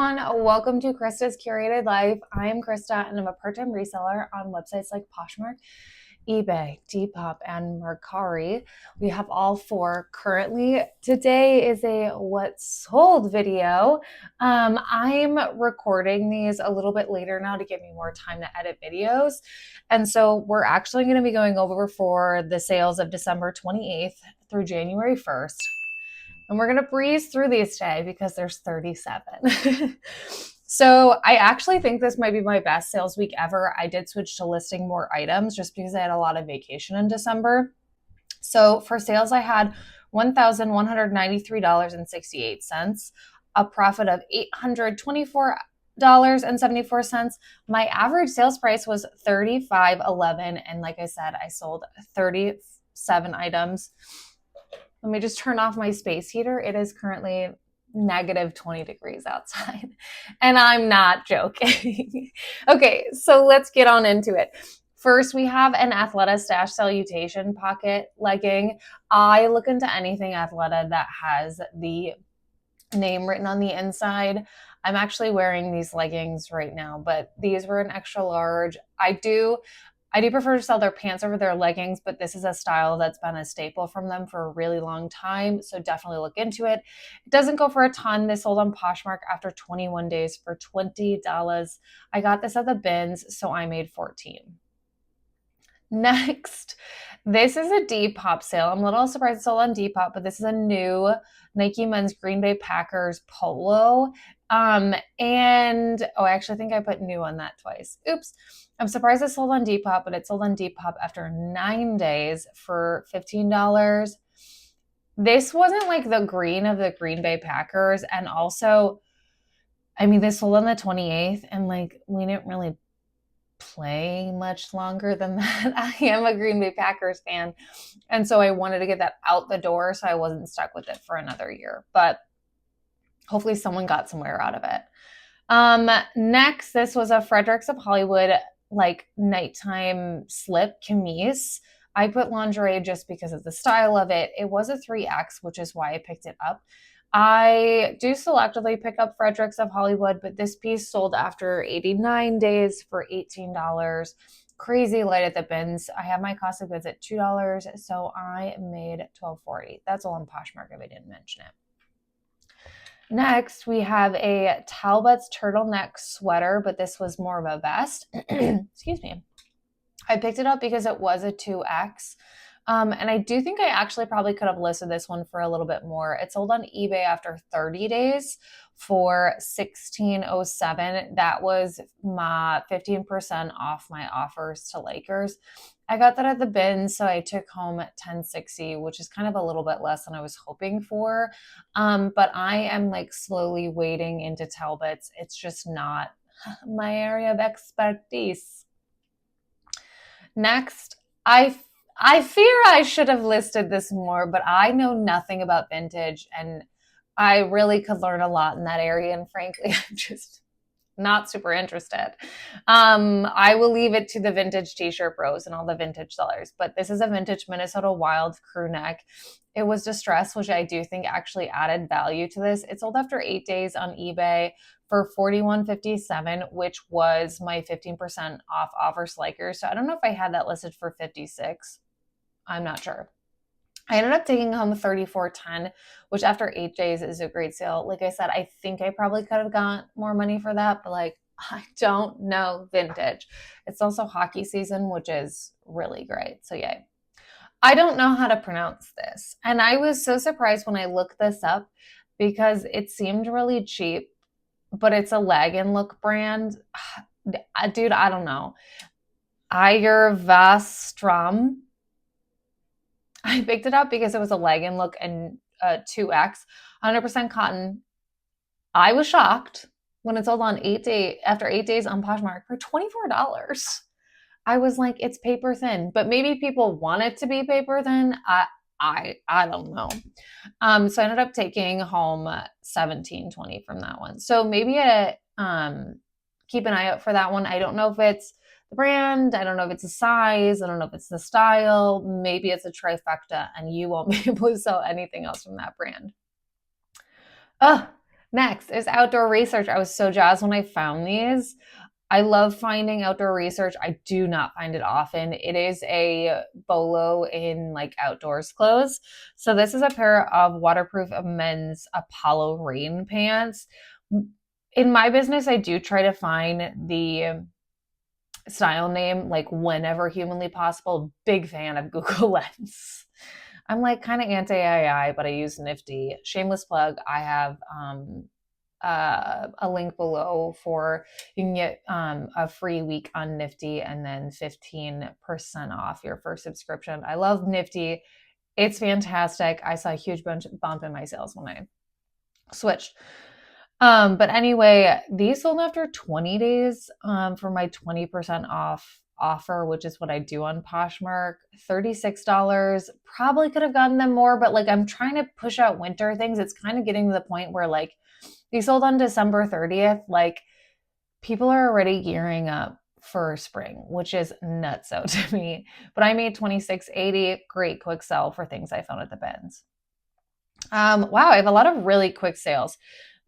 everyone, welcome to Krista's Curated Life. I am Krista and I'm a part-time reseller on websites like Poshmark, eBay, Depop, and Mercari. We have all four currently. Today is a what sold video. I'm recording these a little bit later now to give me more time to edit videos. And so we're actually going to be going over for the sales of December 28th through January 1st. And we're going to breeze through these today because there's 37. So I actually think this might be my best sales week ever. I did switch to listing more items just because I had a lot of vacation in December. So for sales, I had $1,193.68, a profit of $824.74. My average sales price was $35.11. And like I said, I sold 37 items. Let me just turn off my space heater. It is currently negative 20 degrees outside, and I'm not joking. Okay, so let's get on into it. First, we have an Athleta Stash Salutation Pocket legging. I look into anything Athleta that has the name written on the inside. I'm actually wearing these leggings right now, but these were an extra large. I do prefer to sell their pants over their leggings, but this is a style that's been a staple from them for a really long time, so definitely look into it. It doesn't go for a ton. This sold on Poshmark after 21 days for $20. I got this at the bins, so I made 14. Next, this is a Depop sale. I'm a little surprised it's sold on Depop, but this is a new Nike Men's Green Bay Packers polo. I actually think I put new on that twice. Oops. I'm surprised it sold on Depop, but it sold on Depop after 9 days for $15. This wasn't like the green of the Green Bay Packers. And also, this sold on the 28th, and we didn't really play much longer than that. I am a Green Bay Packers fan, and so I wanted to get that out the door so I wasn't stuck with it for another year. But hopefully someone got somewhere out of it. Next, this was a Fredericks of Hollywood nighttime slip camise. I put lingerie just because of the style of it. It was a 3X, which is why I picked it up. I do selectively pick up Fredericks of Hollywood, but this piece sold after 89 days for $18. Crazy light at the bins. I have my cost of goods at $2, so I made $12.40. That's all on Poshmark if I didn't mention it. Next, we have a Talbot's turtleneck sweater, but this was more of a vest. Excuse me. I picked it up because it was a 2X. And I do think I actually probably could have listed this one for a little bit more. It sold on eBay after 30 days for $16.07. That was my 15% off my offers to Lakers. I got that at the bin, so I took home $10.60, which is kind of a little bit less than I was hoping for. But I am slowly wading into Talbots. It's just not my area of expertise. Next, I fear I should have listed this more, but I know nothing about vintage, and I really could learn a lot in that area. And frankly, I'm just not super interested. I will leave it to the vintage t-shirt bros and all the vintage sellers, but this is a vintage Minnesota Wild crew neck. It was distressed, which I do think actually added value to this. It sold after 8 days on eBay for $41.57, which was my 15% off offers Lakers. So I don't know if I had that listed for $56. I'm not sure. I ended up taking home $34.10, which after 8 days is a great sale. Like I said, I think I probably could have got more money for that, but I don't know vintage. It's also hockey season, which is really great. So yay. I don't know how to pronounce this. And I was so surprised when I looked this up because it seemed really cheap, but it's a leg and look brand. Dude, I don't know. Ayurvastram. I picked it up because it was a leg and look and 2X, 100% cotton. I was shocked when it sold on after 8 days on Poshmark for $24. I was like, it's paper thin, but maybe people want it to be paper thin. I don't know. So I ended up taking home $17.20 from that one. So maybe keep an eye out for that one. I don't know if it's the brand. I don't know if it's a size. I don't know if it's the style. Maybe it's a trifecta and you won't be able to sell anything else from that brand. Next is outdoor research. I was so jazzed when I found these. I love finding outdoor research. I do not find it often. It is a bolo in like outdoors clothes. So this is a pair of waterproof men's Apollo rain pants. In my business, I do try to find the style name like whenever humanly possible. Big fan of Google Lens. I'm like kind of anti AI, but I use Nifty. Shameless plug. I have a link below for you can get a free week on Nifty and then 15% off your first subscription. I love Nifty. It's fantastic. I saw a huge bump in my sales when I switched. But anyway, these sold after 20 days for my 20% off offer, which is what I do on Poshmark. $36. Probably could have gotten them more, but like I'm trying to push out winter things. It's kind of getting to the point where like these sold on December 30th. Like people are already gearing up for spring, which is nutso to me. But I made $26.80. Great quick sell for things I found at the bins. Wow, I have a lot of really quick sales.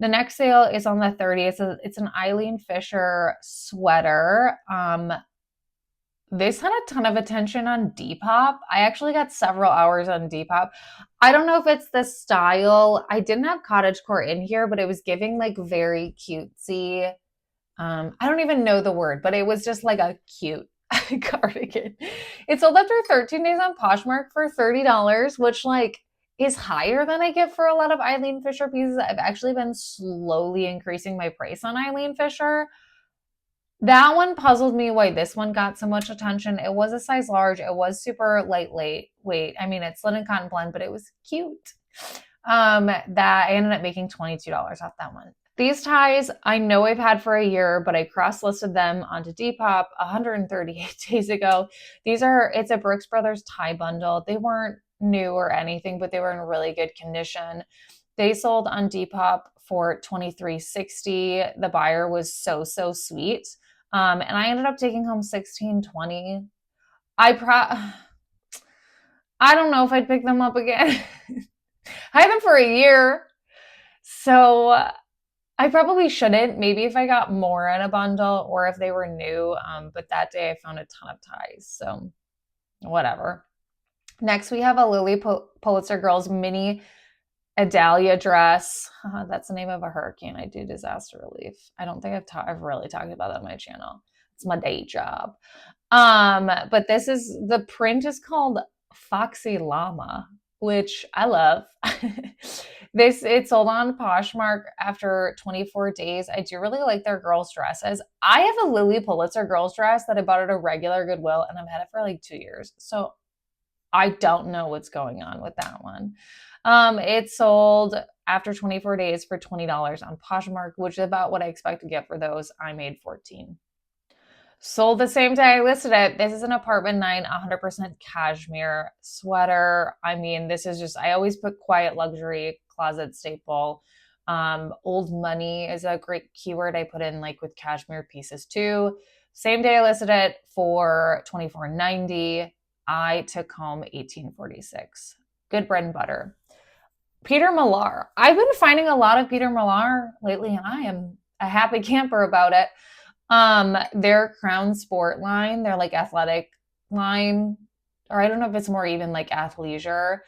The next sale is on the 30th. It's an Eileen Fisher sweater. This had a ton of attention on Depop. I actually got several hours on Depop. I don't know if it's the style. I didn't have cottagecore in here, but it was giving like very cutesy. I don't even know the word, but it was just like a cute cardigan. It sold after 13 days on Poshmark for $30, which like is higher than I get for a lot of Eileen Fisher pieces. I've actually been slowly increasing my price on Eileen Fisher. That one puzzled me why this one got so much attention. It was a size large. It was super lightweight. I mean, it's linen cotton blend, but it was cute. That I ended up making $22 off that one. These ties, I know I've had for a year, but I cross-listed them onto Depop 138 days ago. It's a Brooks Brothers tie bundle. They weren't new or anything, but they were in really good condition. They sold on Depop for $23.60. The buyer was so sweet. And I ended up taking home $16.20. I don't know if I'd pick them up again. I had them for a year. So I probably shouldn't. Maybe if I got more in a bundle or if they were new. But that day I found a ton of ties. So whatever. Next, we have a Lily Pulitzer Girls mini Adalia dress. That's the name of a hurricane. I do disaster relief. I don't think I've really talked about that on my channel. It's my day job. But the print is called Foxy Llama, which I love. It sold on Poshmark after 24 days. I do really like their girls' dresses. I have a Lily Pulitzer girls' dress that I bought at a regular Goodwill, and I've had it for like 2 years. So I don't know what's going on with that one. It sold after 24 days for $20 on Poshmark, which is about what I expect to get for those. I made $14. Sold the same day I listed it. This is an Apartment 9 100% cashmere sweater. I mean, this is just, I always put quiet luxury, closet staple. Old money is a great keyword I put in like with cashmere pieces too. Same day I listed it for $24.90. I took home $18.46. Good bread and butter. Peter Millar. I've been finding a lot of Peter Millar lately, and I am a happy camper about it. Their Crown Sport line, their like athletic line, or I don't know if it's more even like athleisure.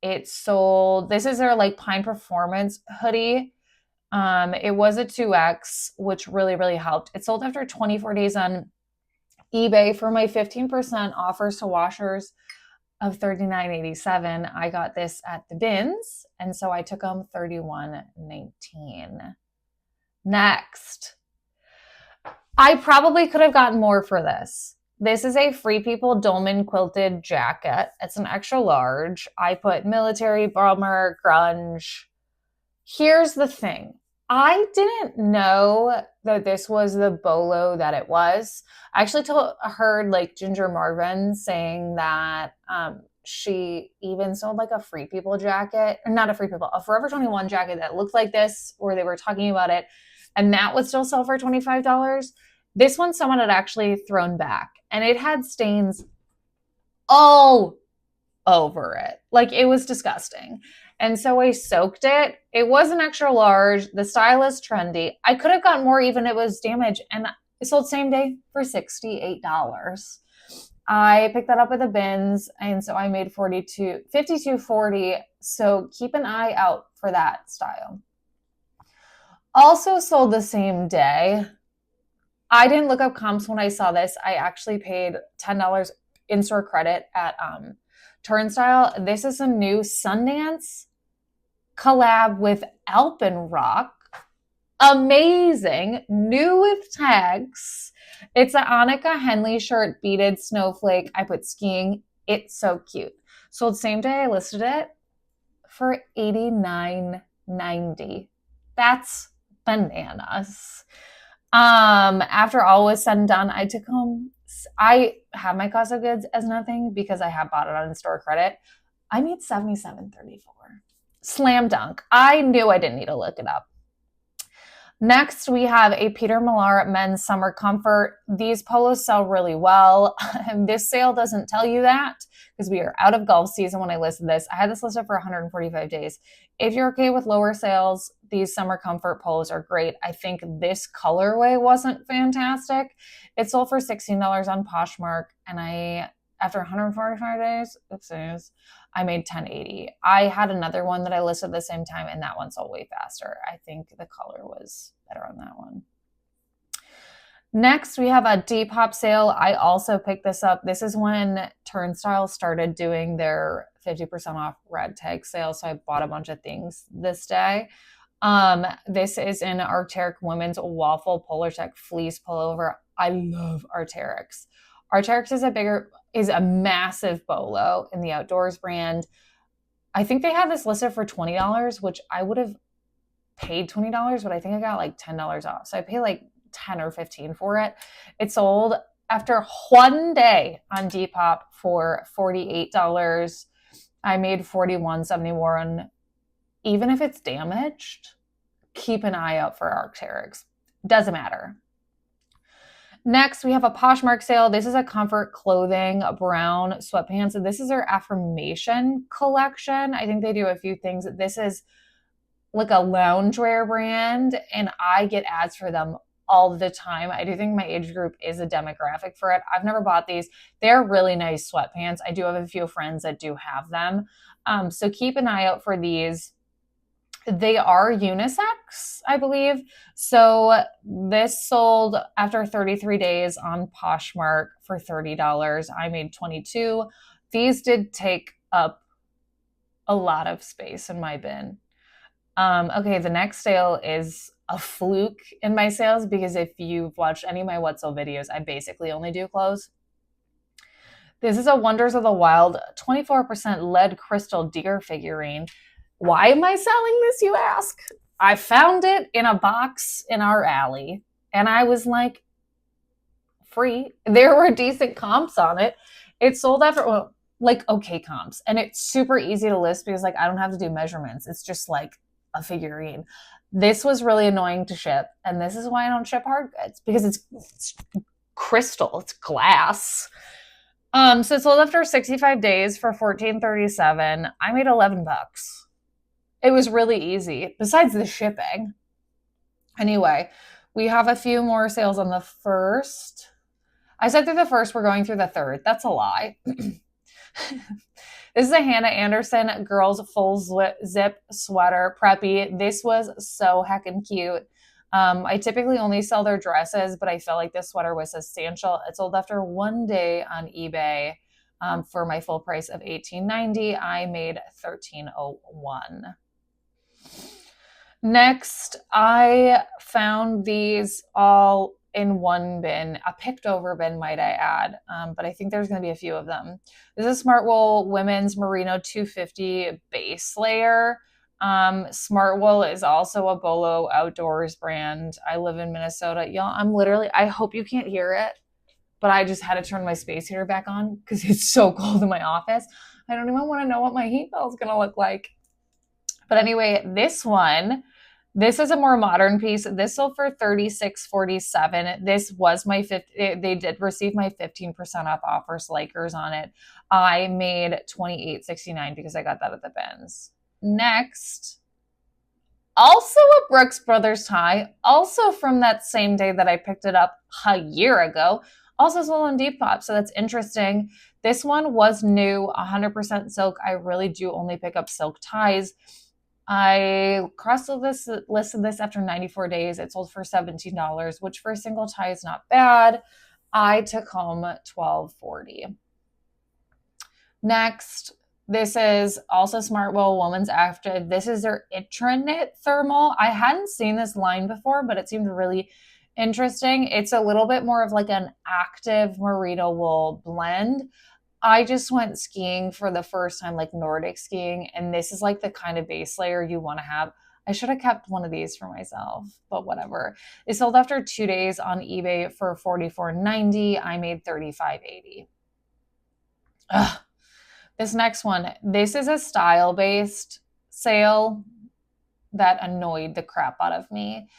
It sold, this is their like Pine Performance hoodie. It was a 2X, which really helped. It sold after 24 days on eBay for my 15% offers to washers of $39.87. I got this at the bins, and so I took home $31.19. Next, I probably could have gotten more for this. This is a Free People Dolman quilted jacket. It's an extra large. I put military, bomber, grunge. Here's the thing. I didn't know that this was the bolo that it was. I actually heard like Ginger Marvin saying that she even sold like a Free People jacket, or not a Free People, a Forever 21 jacket that looked like this, or they were talking about it, and that would still sell for $25. This one someone had actually thrown back, and it had stains all over it. Like, it was disgusting. And so I soaked it. It wasn't extra large. The style is trendy. I could have gotten more even if it was damaged. And it sold same day for $68. I picked that up at the bins, and so I made 52.40. So keep an eye out for that style. Also sold the same day. I didn't look up comps when I saw this. I actually paid $10 in-store credit at Turnstile. This is a new Sundance collab with Alpenrock. Amazing. New with tags. It's an Annika Henley shirt, beaded snowflake. I put skiing. It's so cute. Sold same day I listed it for $89.90. That's bananas. After all was said and done, I took home, I have my cost of goods as nothing because I have bought it on in-store credit. I made $77.34. Slam dunk. I knew I didn't need to look it up. Next, we have a Peter Millar men's summer comfort. These polos sell really well. And this sale doesn't tell you that because we are out of golf season when I listed this. I had this listed for 145 days. If you're okay with lower sales, these summer comfort polos are great. I think this colorway wasn't fantastic. It sold for $16 on Poshmark, and after 145 days, I made $10.80. I had another one that I listed at the same time, and that one sold way faster. I think the color was better on that one. Next, we have a Depop sale. I also picked this up. This is when Turnstile started doing their 50% off red tag sale, so I bought a bunch of things this day. This is an Arc'teryx women's waffle polar check fleece pullover. I love Arc'teryx. Arc'teryx is a massive bolo in the outdoors brand. I think they had this listed for $20, which I would have paid $20, but I think I got like $10 off. So I paid like 10 or 15 for it. It sold after one day on Depop for $48. I made $41.71. Even if it's damaged, keep an eye out for Arc'teryx. Doesn't matter. Next, we have a Poshmark sale. This is a comfort clothing, brown sweatpants. This is their affirmation collection. I think they do a few things. This is like a loungewear brand, and I get ads for them all the time. I do think my age group is a demographic for it. I've never bought these. They're really nice sweatpants. I do have a few friends that do have them. So keep an eye out for these. They are unisex, I believe. So this sold after 33 days on Poshmark for $30. I made $22. These did take up a lot of space in my bin. Okay, the next sale is a fluke in my sales because if you've watched any of my What Sold videos, I basically only do clothes. This is a Wonders of the Wild 24% lead crystal deer figurine. Why am I selling this, you ask? I found it in a box in our alley, and I was like, free. There were decent comps on it. It sold after, okay comps. And it's super easy to list because, I don't have to do measurements. It's just like a figurine. This was really annoying to ship, and this is why I don't ship hard goods, because it's crystal. It's glass. So it sold after 65 days for $14.37. I made $11. It was really easy, besides the shipping. Anyway, we have a few more sales on the 1st. I said through the 1st, we're going through the 3rd. That's a lie. This is a Hannah Anderson girls full zip sweater, preppy. This was so heckin' cute. I typically only sell their dresses, but I felt like this sweater was substantial. It sold after one day on eBay for my full price of $18.90. I made $13.01. Next, I found these all in one bin, a picked over bin, might I add, but I think there's going to be a few of them. This is Smartwool Women's Merino 250 base layer. Smartwool is also a Bolo outdoors brand. I live in Minnesota. Y'all, I hope you can't hear it, but I just had to turn my space heater back on because it's so cold in my office. I don't even want to know what my heat bill is going to look like. But anyway, this is a more modern piece. This sold for $36.47. This was they did receive my 15% off offers, Lakers on it. I made $28.69 because I got that at the bins. Next, also a Brooks Brothers tie, also from that same day that I picked it up a year ago, also sold on Depop, so that's interesting. This one was new, 100% silk. I really do only pick up silk ties. I listed this after 94 days. It sold for $17, which for a single tie is not bad. I took home $12.40. Next, this is also Smartwool Woman's Active. This is their Intranit Thermal. I hadn't seen this line before, but it seemed really interesting. It's a little bit more of like an active merino wool blend. I just went skiing for the first time, like Nordic skiing, and this is like the kind of base layer you want to have. I should have kept one of these for myself, but whatever. It sold after 2 days on eBay for $44.90. I made $35.80. Ugh. This next one, this is a style-based sale that annoyed the crap out of me.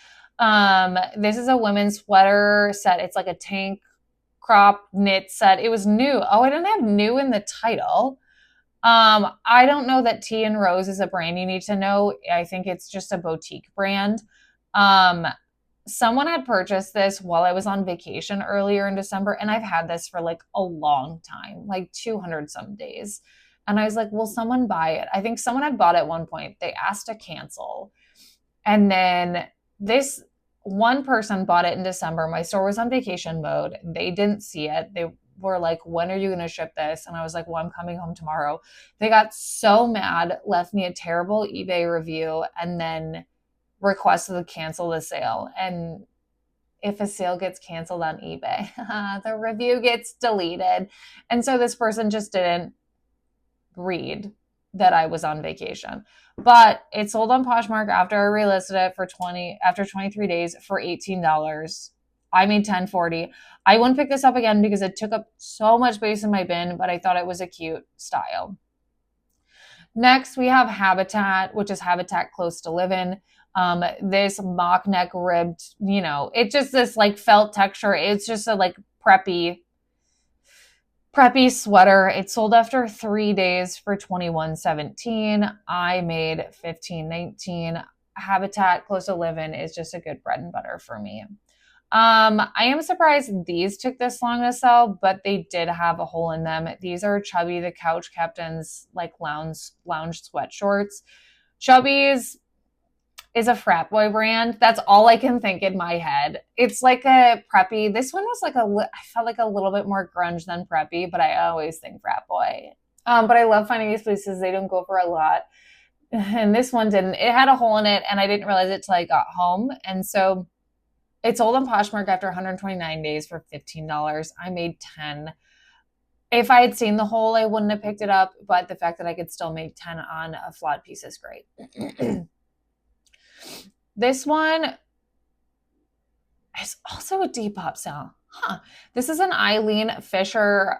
This is a women's sweater set. It's like a tank crop knit set. It was new. Oh, I didn't have new in the title. I don't know that Tea and Rose is a brand you need to know. I think it's just a boutique brand. Someone had purchased this while I was on vacation earlier in December, and I've had this for like a long time, like 200 some days. And I was like, will someone buy it? I think someone had bought it at one point. They asked to cancel. And then this one person bought it in December. My store was on vacation mode. They didn't see it. They were like, when are you going to ship this? And I was like, well, I'm coming home tomorrow. They got so mad, left me a terrible eBay review, and then requested to cancel the sale. And if a sale gets canceled on eBay, the review gets deleted. And so this person just didn't read that I was on vacation. But it sold on Poshmark after I relisted it for after 23 days for $18. I made $10.40. I wouldn't pick this up again because it took up so much space in my bin, but I thought it was a cute style. Next, we have Habitat, which is Habitat Close to Living. This mock neck ribbed, it's just this like felt texture. It's just a like preppy sweater. It sold after 3 days for $21.17. I made $15.19. Habitat Close to Living is just a good bread and butter for me. I am surprised these took this long to sell, but they did have a hole in them. These are Chubby the Couch Captain's like lounge sweatshorts. Chubby's is a frat boy brand. That's all I can think in my head. It's like a preppy. This one was like I felt like a little bit more grunge than preppy, but I always think frat boy. But I love finding these places. They don't go for a lot. And this one didn't. It had a hole in it, and I didn't realize it till I got home. And so it sold on Poshmark after 129 days for $15. I made $10. If I had seen the hole, I wouldn't have picked it up, but the fact that I could still make $10 on a flat piece is great. This one is also a Depop sale. This is an Eileen Fisher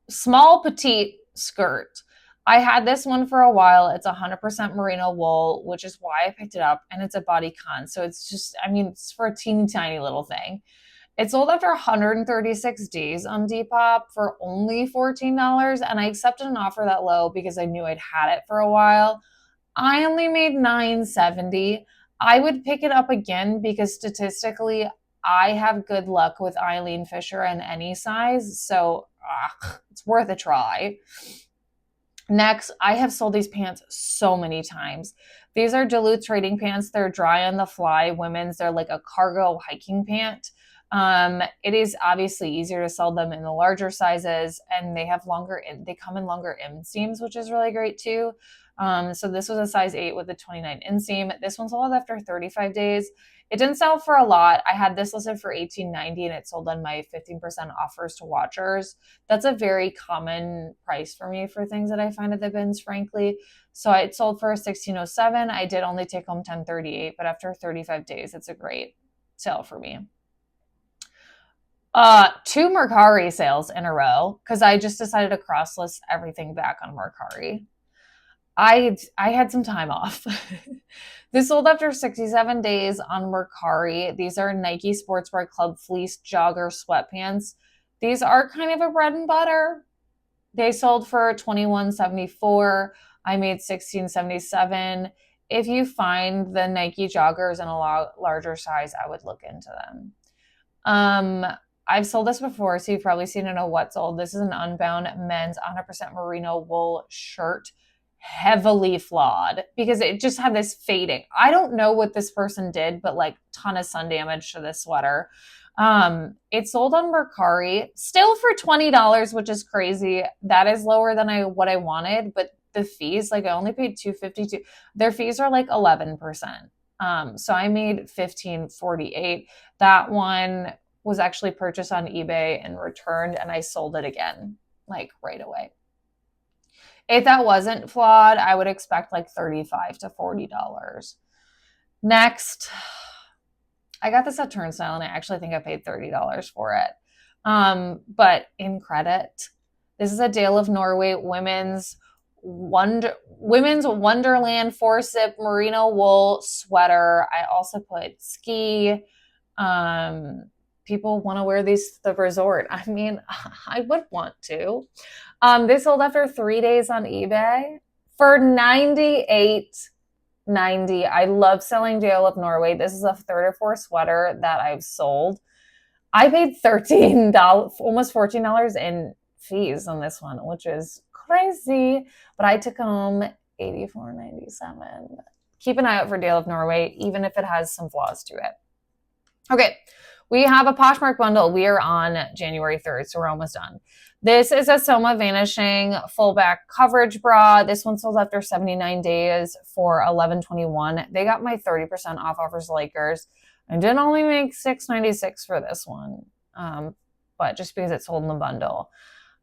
small petite skirt. I had this one for a while. It's 100% merino wool, which is why I picked it up, and it's a bodycon. So it's just, it's for a teeny tiny little thing. It sold after 136 days on Depop for only $14, and I accepted an offer that low because I knew I'd had it for a while. I only made $9.70. I would pick it up again because statistically, I have good luck with Eileen Fisher in any size, so it's worth a try. Next, I have sold these pants so many times. These are Duluth trading pants. They're dry on the fly women's. They're like a cargo hiking pant. It is obviously easier to sell them in the larger sizes, and they come in longer inseams, which is really great too. So this was a size 8 with a 29 inseam. This one sold after 35 days. It didn't sell for a lot. I had this listed for $18.90 and it sold on my 15% offers to watchers. That's a very common price for me for things that I find at the bins, frankly. So it sold for $16.07. I did only take home $10.38, but after 35 days, it's a great sale for me. 2 Mercari sales in a row because I just decided to cross-list everything back on Mercari. I had some time off. This sold after 67 days on Mercari. These are Nike Sportswear Club Fleece Jogger Sweatpants. These are kind of a bread and butter. They sold for $21.74. I made $16.77. If you find the Nike joggers in a larger size, I would look into them. I've sold this before, so you've probably seen it in What Sold. This is an unbound men's 100% merino wool shirt, heavily flawed because it just had this fading. I don't know what this person did, but like ton of sun damage to this sweater. It sold on Mercari, still for $20, which is crazy. That is lower than what I wanted, but the fees, like I only paid $2.52. Their fees are like 11%. So I made $15.48. That one was actually purchased on eBay and returned, and I sold it again, like right away. If that wasn't flawed, I would expect like $35 to $40. Next, I got this at Turnstile, and I actually think I paid $30 for it. But in credit, this is a Dale of Norway women's Wonderland 4-zip merino wool sweater. I also put ski. People want to wear these to the resort. I mean, I would want to. This sold after 3 days on eBay for $98.90. I love selling Dale of Norway. This is a third or fourth sweater that I've sold. I paid $13, almost $14 in fees on this one, which is crazy. But I took home $84.97. Keep an eye out for Dale of Norway, even if it has some flaws to it. Okay, we have a Poshmark bundle. We are on January 3rd, so we're almost done. This is a Soma Vanishing full back coverage bra. This one sold after 79 days for $11.21. They got my 30% off offers Lakers. I did only make $6.96 for this one, but just because it sold in the bundle.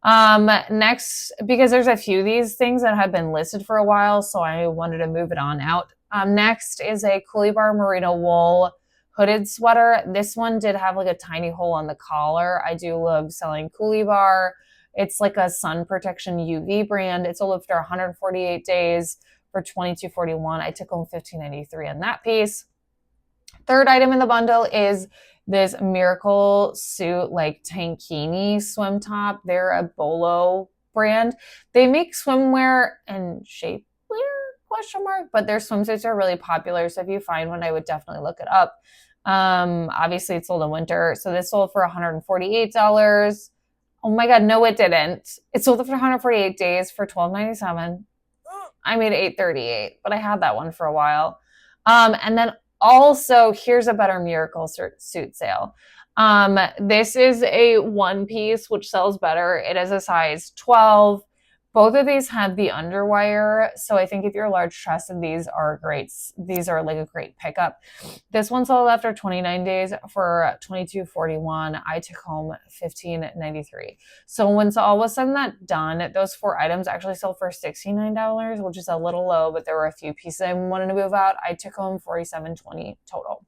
Next, because there's a few of these things that have been listed for a while, so I wanted to move it on out. Next is a Coolie Bar merino wool hooded sweater. This one did have like a tiny hole on the collar. I do love selling Coolie Bar. It's like a sun protection UV brand. It sold after 148 days for $22.41. I took home $15.93 on that piece. Third item in the bundle is this Miracle Suit like tankini swim top. They're a Bolo brand. They make swimwear and shapewear ? But their swimsuits are really popular. So if you find one, I would definitely look it up. Obviously it sold in winter. So this sold for $148. Oh my God, no, it didn't. It sold for 148 days for $12.97. I made $8.38, but I had that one for a while. And then also, here's a better Miracle suit sale. This is a one piece, which sells better. It is a size 12. Both of these have the underwire, so I think if you're large chested, these are great. These are like a great pickup. This one sold after 29 days for $22.41. I took home $15.93. So when all was said and that done, those 4 items actually sold for $69, which is a little low, but there were a few pieces I wanted to move out. I took home $47.20 total.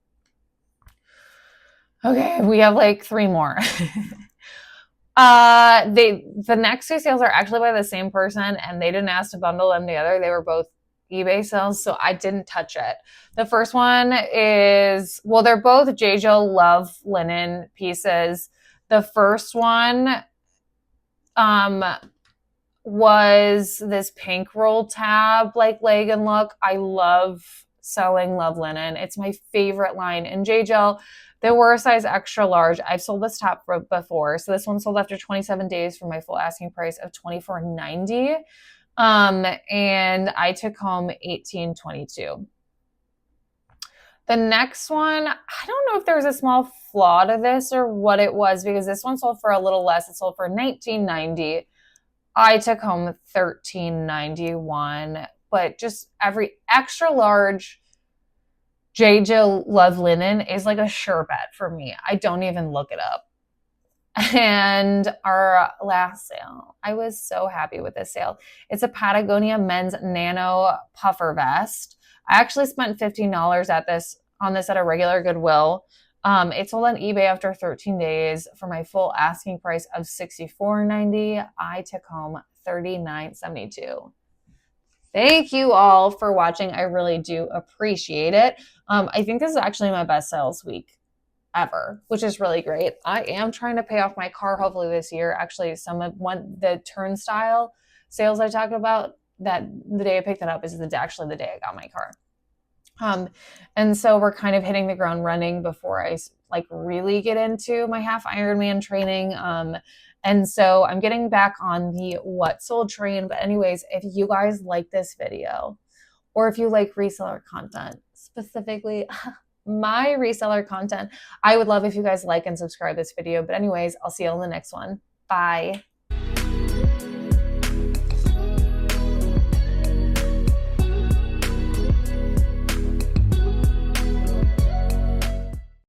Okay, we have like 3 more. The next 2 sales are actually by the same person, and they didn't ask to bundle them together. They were both eBay sales, so I didn't touch it. The first one is, well, they're both J.Jill Love linen pieces. The first one was this pink roll tab, like leg and look. I love selling Love Linen. It's my favorite line in J.Jill. They were a size extra large. I've sold this top before. So this one sold after 27 days for my full asking price of $24.90. And I took home $18.22. The next one, I don't know if there was a small flaw to this or what it was, because this one sold for a little less. It sold for $19.90. I took home $13.91. But just every extra large J.Jill Love Linen is like a sure bet for me. I don't even look it up. And our last sale, I was so happy with this sale. It's a Patagonia men's nano puffer vest. I actually spent $15 on this at a regular Goodwill. It sold on eBay after 13 days for my full asking price of $64.90. I took home $39.72. Thank you all for watching. I really do appreciate it. I think this is actually my best sales week ever, which is really great. I am trying to pay off my car hopefully this year. Actually, the Turnstile sales I talked about that the day I picked that up is actually the day I got my car. And so we're kind of hitting the ground running before I like really get into my half Ironman training. And so I'm getting back on the what sold train. But anyways, if you guys like this video, or if you like reseller content, specifically my reseller content, I would love if you guys like and subscribe this video. But anyways, I'll see you on the next one. Bye.